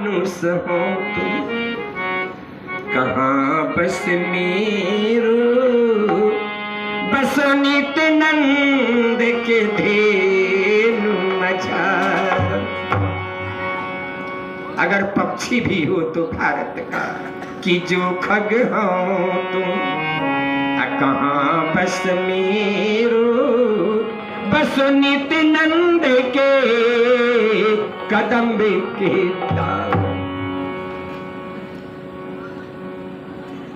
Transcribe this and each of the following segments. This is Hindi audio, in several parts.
मानुष हो तुम कहाँ बस मेरो बसो नित्यानंद के धेनु मझार। अगर पक्षी भी हो तो भारत का कि जो खग हो तुम कहाँ बस मेरो बसो नित्यानंद के कदम के दाव।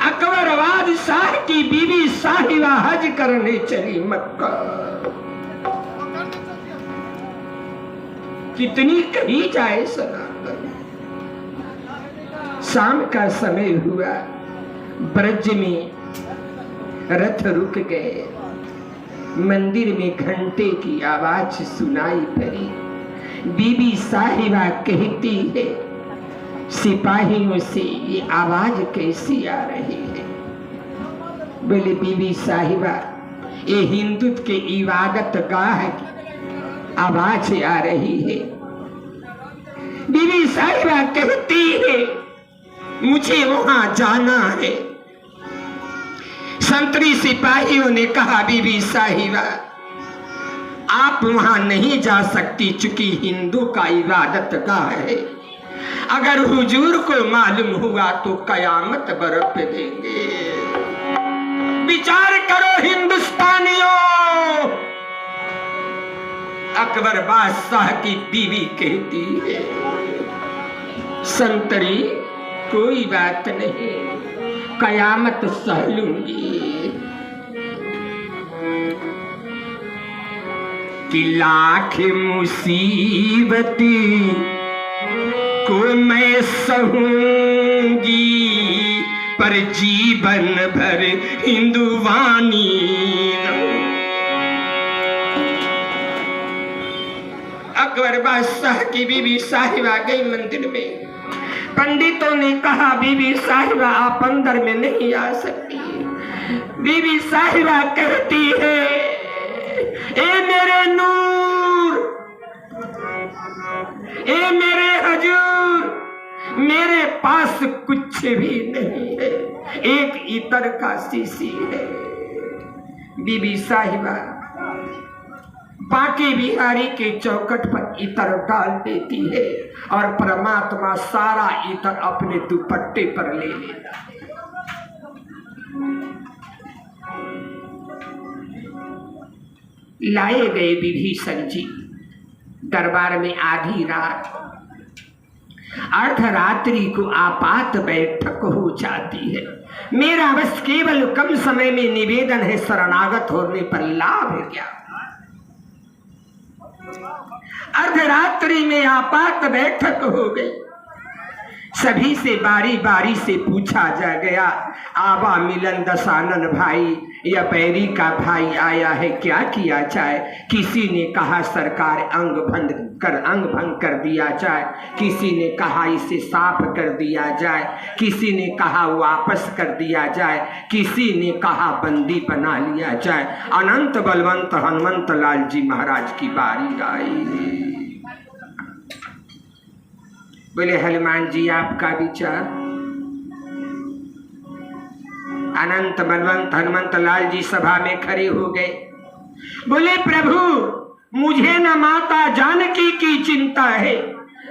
अकबर बादशाह की बीवी साहिबा हज करने चली मक्का। कितनी कही जाए सनातन। शाम का समय हुआ, ब्रज में रथ रुक गए, मंदिर में घंटे की आवाज सुनाई पड़ी। बीबी साहिबा कहती है, सिपाहियों से ये आवाज कैसी आ रही है? बोले बीबी साहिबा, ये हिंदुत्व के इबादत गाह की आवाज आ रही है। बीबी साहिबा कहती है, मुझे वहां जाना है। संतरी सिपाहियों ने कहा, बीबी साहिबा आप वहां नहीं जा सकती, चूंकि हिंदू का इबादत गाह है। अगर हुजूर को मालूम हुआ तो कयामत बरप देंगे। विचार करो हिंदुस्तानियों। अकबर बादशाह की बीवी कहती है, संतरी कोई बात नहीं, कयामत सह लूंगी। कि लाख मुसीबती को मैं सहूंगी, पर जीवन भर हिंदुवानी रहूं। अकबर बादशाह की बीबी साहिबा गई मंदिर में। पंडितों ने कहा, बीबी साहिबा आप अंदर में नहीं आ सकती। बीबी साहिबा कहती है, ए मेरे नूर, ए मेरे हजूर, मेरे पास कुछ भी नहीं है, एक इत्र का शीशी है। बीबी साहिबा बांके बिहारी के चौखट पर इत्र डाल देती है और परमात्मा सारा इत्र अपने दुपट्टे पर ले लेता है। लाए गए विभीषण जी दरबार में। आधी रात, अर्धरात्रि को आपात बैठक हो जाती है। मेरा बस केवल कम समय में निवेदन है, शरणागत होने पर लाभ है क्या? अर्धरात्रि में आपात बैठक हो गई। सभी से बारी बारी से पूछा जा गया, आबा मिलन दशानन भाई या पैरी का भाई आया है, क्या किया जाए? किसी ने कहा सरकार अंग भंग कर दिया जाए, किसी ने कहा इसे साफ कर दिया जाए, किसी ने कहा वापस कर दिया जाए, किसी ने कहा बंदी बना लिया जाए। अनंत बलवंत हनुमंत लाल जी महाराज की बारी आई। बोले हनुमान जी आपका विचार? अनंत बलवंत हनुमंत लाल जी सभा में खड़े हो गए। बोले प्रभु, मुझे न माता जानकी की चिंता है,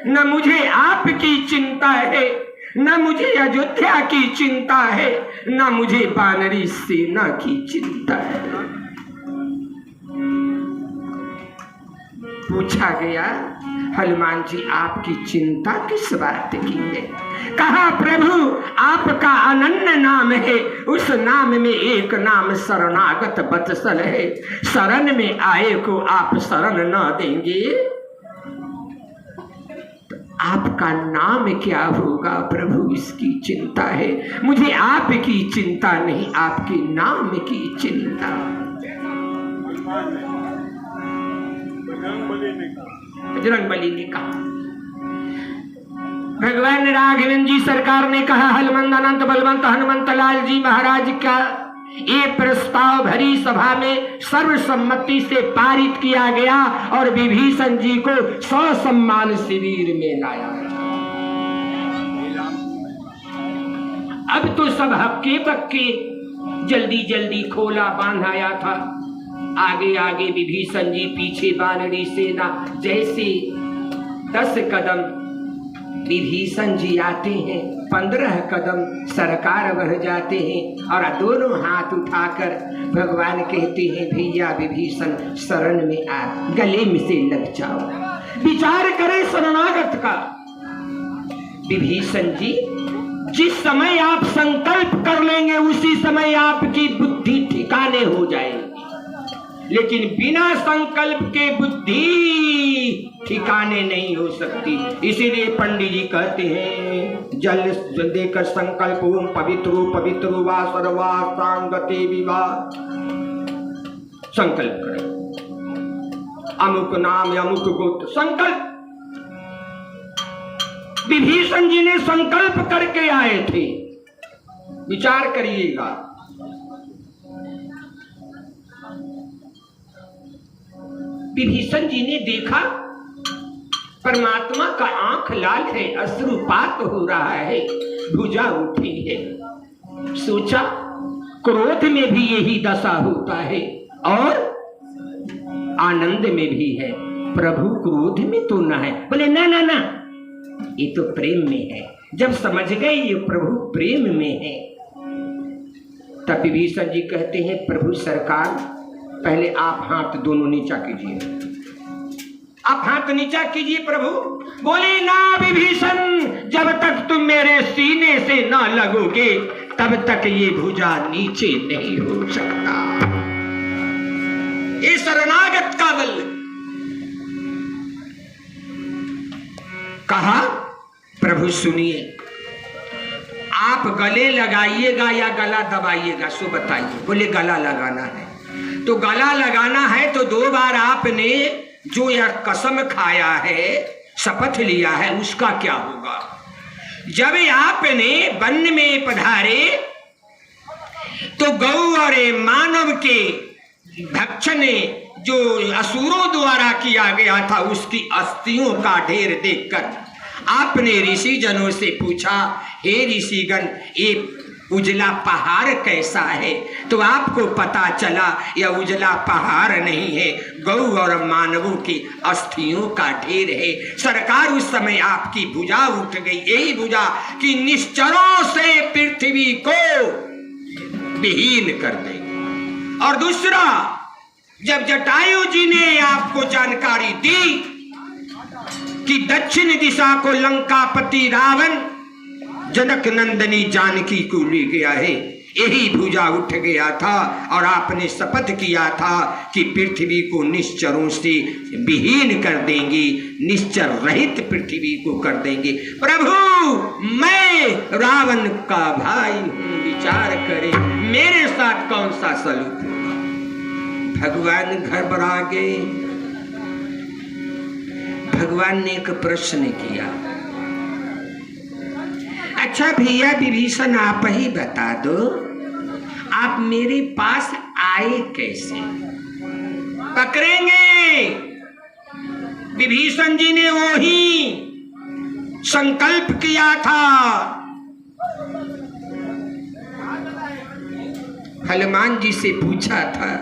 न मुझे आपकी चिंता है, न मुझे अयोध्या की चिंता है, न मुझे वानरी सेना की चिंता है। पूछा गया, हनुमान जी आपकी चिंता किस बात की है? कहा प्रभु, आपका अनन्य नाम है, उस नाम में एक नाम शरणागत वत्सल है। शरण में आए को आप शरण न देंगे तो आपका नाम क्या होगा? प्रभु इसकी चिंता है। मुझे आपकी चिंता नहीं, आपके नाम की चिंता। बजरंगबली ने कहा, भगवान राघवेंद्र जी सरकार ने कहा, हनुमंत अनंत बलवंत हनुमंत लाल जी महाराज का ये प्रस्ताव भरी सभा में सर्वसम्मति से पारित किया गया और विभीषण जी को 100 सम्मान शिविर में लाया गया। अब तो सब हक्के बक्के जल्दी जल्दी खोला बांधाया था। आगे आगे विभीषण जी, पीछे वानरी सेना। जैसे 10 कदम विभीषण जी आते हैं, 15 कदम सरकार बढ़ जाते हैं और दोनों हाथ उठाकर भगवान कहते हैं, भैया विभीषण शरण में आ, गले में से लग जाओ। विचार करें शरणागत का। विभीषण जी, जिस समय आप संकल्प कर लेंगे उसी समय आपकी बुद्धि ठिकाने हो जाएगी, लेकिन बिना संकल्प के बुद्धि ठिकाने नहीं हो सकती। इसीलिए पंडित जी कहते हैं, जल देकर संकल्प ओम पवित्रो पवित्रो वा सर्वा सांगते विवाह। संकल्प करें, अमुक नाम अमुक गोत्र, संकल्प। विभीषण जी ने संकल्प करके आए थे। विचार करिएगा, विभीषण जी ने देखा परमात्मा का आंख लाल है, अश्रुपात हो रहा है, भुजा उठी है। सोचा क्रोध में भी यही दशा होता है और आनंद में भी है, प्रभु क्रोध में तो ना है। बोले ना ना ना, ये तो प्रेम में है। जब समझ गए ये प्रभु प्रेम में है, तब विभीषण जी कहते हैं, प्रभु सरकार पहले आप हाथ दोनों नीचा कीजिए। आप हाथ नीचा कीजिए प्रभु। बोले ना विभीषण, जब तक तुम मेरे सीने से ना लगोगे तब तक ये भुजा नीचे नहीं हो सकता। ये शरणागत का बल। कहा, प्रभु सुनिए, आप गले लगाइएगा या गला दबाइएगा, सो बताइए। बोले गला लगाना है। तो गला लगाना है तो 2 बार आपने जो यह कसम खाया है, शपथ लिया है, उसका क्या होगा? जब आपने वन में पधारे तो गौ और मानव के भक्षण जो असुरों द्वारा किया गया था उसकी अस्थियों का ढेर देखकर आपने ऋषि जनों से पूछा, हे ऋषिगण, ये उजला पहाड़ कैसा है? तो आपको पता चला यह उजला पहाड़ नहीं है, गौ और मानवों की अस्थियों का ढेर है। सरकार उस समय आपकी भुजा उठ गई, यही भुजा कि निश्चरों से पृथ्वी को विहीन कर देगी। और दूसरा, जब जटायु जी ने आपको जानकारी दी कि दक्षिण दिशा को लंकापति रावण जनक नंदनी जानकी को ले गया है, यही भुजा उठ गया था और आपने शपथ किया था कि पृथ्वी को निश्चरों से विहीन कर देंगे, निश्चर रहित पृथ्वी को कर देंगे। प्रभु, मैं रावण का भाई हूं, विचार करें मेरे साथ कौन सा सलूक होगा। भगवान घबरा गए। भगवान ने एक प्रश्न किया, अच्छा भैया विभीषण, आप ही बता दो, आप मेरे पास आए कैसे? पकड़ेंगे। विभीषण जी ने वो ही संकल्प किया था। हनुमान जी से पूछा था,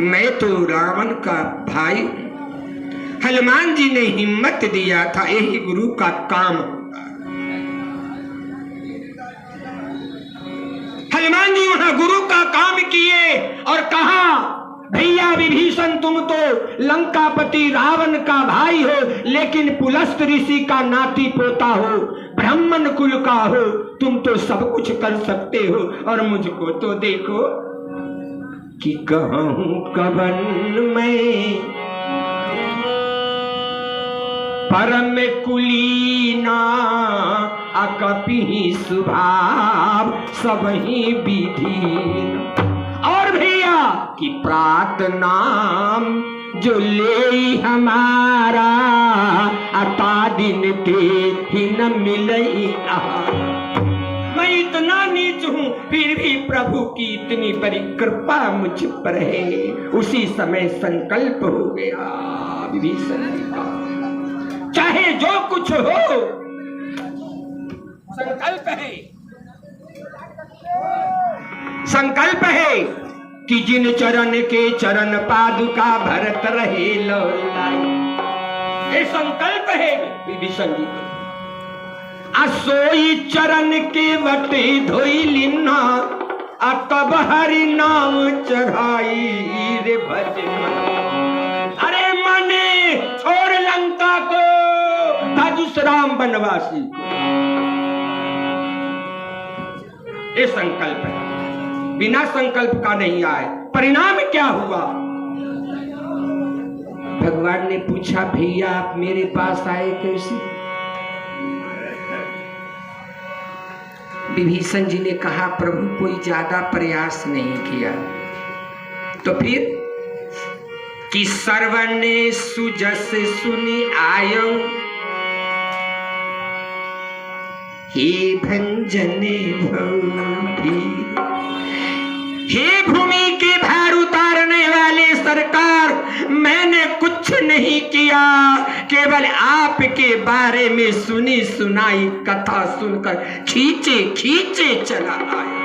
मैं तो रावण का भाई। हनुमान जी ने हिम्मत दिया था, यही गुरु का काम। हनुमान जी वहां गुरु का काम किए और कहा, भैया विभीषण, तुम तो लंकापति रावण का भाई हो, लेकिन पुलस्त ऋषि का नाती पोता हो, ब्राह्मण कुल का हो, तुम तो सब कुछ कर सकते हो और मुझको तो देखो कि कहूं कवन में परम कुलीना अकपि स्वभाव सबही विधि। और भैया कि प्रात नाम जो ले हमारा अता दिन ते ही न मिले। मैं इतना नीच हूं फिर भी प्रभु की इतनी बड़ी कृपा मुझ पर है। उसी समय संकल्प हो गया विभीषण का, चाहे जो कुछ हो संकल्प है। संकल्प है कि जिन चरण के चरण पादुका भरत रहे लाई। ये संकल्प है विभीषण जी को। असोई चरण के बटे धोई लिन्ना तब हरि नाम चढ़ाई रे भजन। अरे मने छोड़ लंका को राम बनवासी को। ये संकल्प है, बिना संकल्प का नहीं आए। परिणाम क्या हुआ? भगवान ने पूछा भैया आप मेरे पास आए कैसे? विभीषण जी ने कहा प्रभु कोई ज्यादा प्रयास नहीं किया। तो फिर कि सर्वने सुजस सुनी आयो हे भंजने भूमि। हे भूमि के भार उतारने वाले सरकार, मैंने कुछ नहीं किया, केवल आपके बारे में सुनी सुनाई कथा सुनकर खींचे खींचे चला आया।